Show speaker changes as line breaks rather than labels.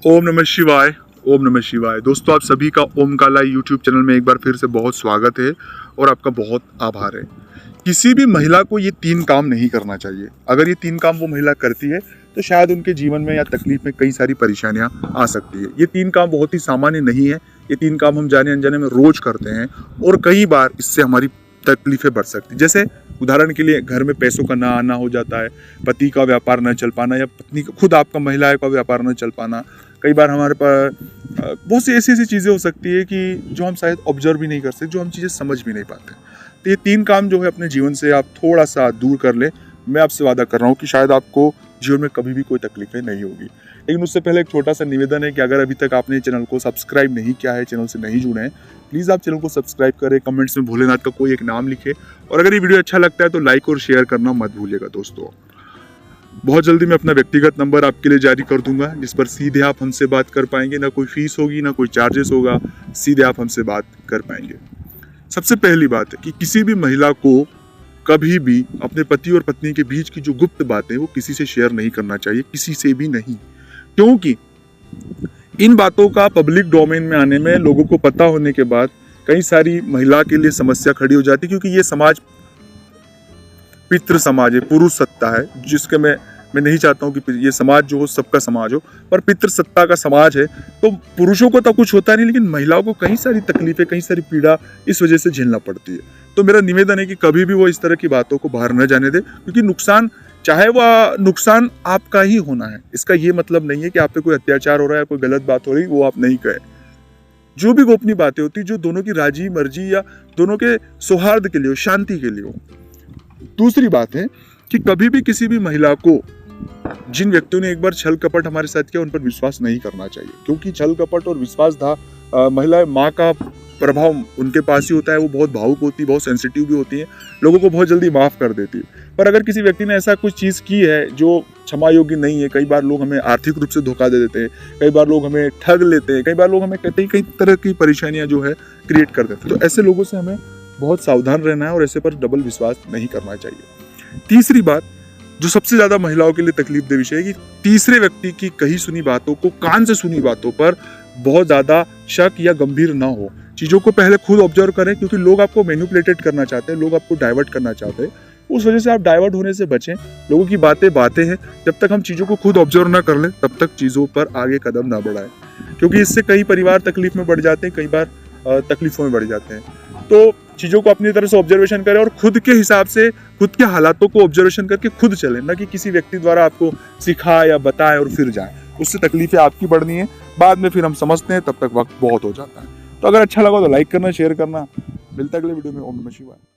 ओम नमः शिवाय। ओम नमः शिवाय। दोस्तों, आप सभी का ओम काला यूट्यूब चैनल में एक बार फिर से बहुत स्वागत है और आपका बहुत आभार है। किसी भी महिला को ये 3 काम नहीं करना चाहिए। अगर ये 3 काम वो महिला करती है तो शायद उनके जीवन में या तकलीफ में कई सारी परेशानियां आ सकती है। ये 3 काम बहुत ही सामान्य नहीं है। ये 3 काम हम जाने अनजाने में रोज करते हैं और कई बार इससे हमारी तकलीफें बढ़ सकती। जैसे उदाहरण के लिए, घर में पैसों का ना आना हो जाता है, पति का व्यापार न चल पाना, या पत्नी का, खुद आपका महिला का व्यापार न चल पाना। कई बार हमारे पास बहुत सी ऐसी चीज़ें हो सकती है कि जो हम शायद ऑब्जर्व भी नहीं कर सकते, जो हम चीज़ें समझ भी नहीं पाते। तो ये 3 काम जो है अपने जीवन से आप थोड़ा सा दूर कर ले। मैं आपसे वादा कर रहा हूँ कि शायद आपको जीवन में कभी भी कोई तकलीफें नहीं होगी। लेकिन उससे पहले एक छोटा सा निवेदन है कि अगर अभी तक आपने चैनल को सब्सक्राइब नहीं किया है, चैनल से नहीं जुड़े हैं, प्लीज़ आप चैनल को सब्सक्राइब करें, कमेंट्स में भोलेनाथ का कोई एक नाम लिखे, और अगर ये वीडियो अच्छा लगता है तो लाइक और शेयर करना मत भूलिएगा। दोस्तों, बहुत जल्दी मैं अपना व्यक्तिगत नंबर आपके लिए जारी कर दूंगा, जिस पर सीधे आप हमसे बात कर पाएंगे। ना कोई फीस होगी, ना कोई चार्जेस होगा, सीधे आप हमसे बात कर पाएंगे। सबसे पहली बात है कि किसी भी महिला को कभी भी अपने पति और पत्नी के बीच की जो गुप्त बातें वो किसी से शेयर नहीं करना चाहिए, किसी से भी नहीं। क्योंकि इन बातों का पब्लिक डोमेन में आने में लोगों को पता होने के बाद कई सारी महिला के लिए समस्या खड़ी हो जाती है। क्योंकि ये समाज पितृ समाज है, पुरुष सत्ता है, जिसके मैं नहीं चाहता हूँ कि ये समाज जो हो सबका समाज हो, पर पितृ सत्ता का समाज है। तो पुरुषों को तो कुछ होता नहीं, लेकिन महिलाओं को कई सारी तकलीफें, कई सारी पीड़ा इस वजह से झेलना पड़ती है। तो मेरा निवेदन है कि कभी भी वो इस तरह की बातों को बाहर न जाने दे, क्योंकि नुकसान, चाहे वह नुकसान आपका ही होना है। इसका ये मतलब नहीं है कि आप पे कोई अत्याचार हो रहा है, कोई गलत बात हो रही, वो आप नहीं कहे। जो भी गोपनीय बातें होती, जो दोनों की राजी मर्जी या दोनों के सौहार्द के लिए हो, शांति के लिए हो। दूसरी बात है कि कभी भी किसी भी महिला को, जिन व्यक्तियों ने एक बार छल कपट हमारे साथ किया, उन पर विश्वास नहीं करना चाहिए। क्योंकि छल कपट और विश्वासघात, महिला माँ का प्रभाव उनके पास ही होता है। वो बहुत भावुक होती है, बहुत सेंसिटिव भी होती है, लोगों को बहुत जल्दी माफ कर देती है। पर अगर किसी व्यक्ति ने ऐसा कुछ चीज़ की है जो क्षमा योग्य नहीं है, कई बार लोग हमें आर्थिक रूप से धोखा दे देते हैं, कई बार लोग हमें ठग लेते हैं, कई बार लोग हमें कई तरह की परेशानियां जो है क्रिएट कर देते हैं। तो ऐसे लोगों से हमें बहुत सावधान रहना है और ऐसे पर डबल विश्वास नहीं करना चाहिए। तीसरी बात, जो सबसे ज्यादा महिलाओं के लिए तकलीफ दे विषय है, कि तीसरे व्यक्ति की कही सुनी बातों को, कान से सुनी बातों पर बहुत ज्यादा शक या गंभीर ना हो। चीजों को पहले खुद ऑब्जर्व करें, क्योंकि लोग आपको मैनिपुलेटेड करना चाहते हैं, लोग आपको डाइवर्ट करना चाहते हैं। उस वजह से आप डाइवर्ट होने से बचें। लोगों की बातें हैं, जब तक हम चीजों को खुद ऑब्जर्व ना कर ले, तब तक चीजों पर आगे कदम ना बढ़ाएं, क्योंकि इससे कई परिवार तकलीफ में बढ़ जाते हैं, कई बार तकलीफों में बढ़ जाते हैं। तो चीज़ों को अपनी तरह से ऑब्जर्वेशन करें और खुद के हिसाब से, खुद के हालातों को ऑब्जर्वेशन करके खुद चलें, ना कि किसी व्यक्ति द्वारा आपको सिखाए या बताए और फिर जाए। उससे तकलीफें आपकी बढ़नी है, बाद में फिर हम समझते हैं, तब तक वक्त बहुत हो जाता है। तो अगर अच्छा लगा तो लाइक करना, शेयर करना। मिलता है अगले वीडियो में। ओम नमः शिवाय।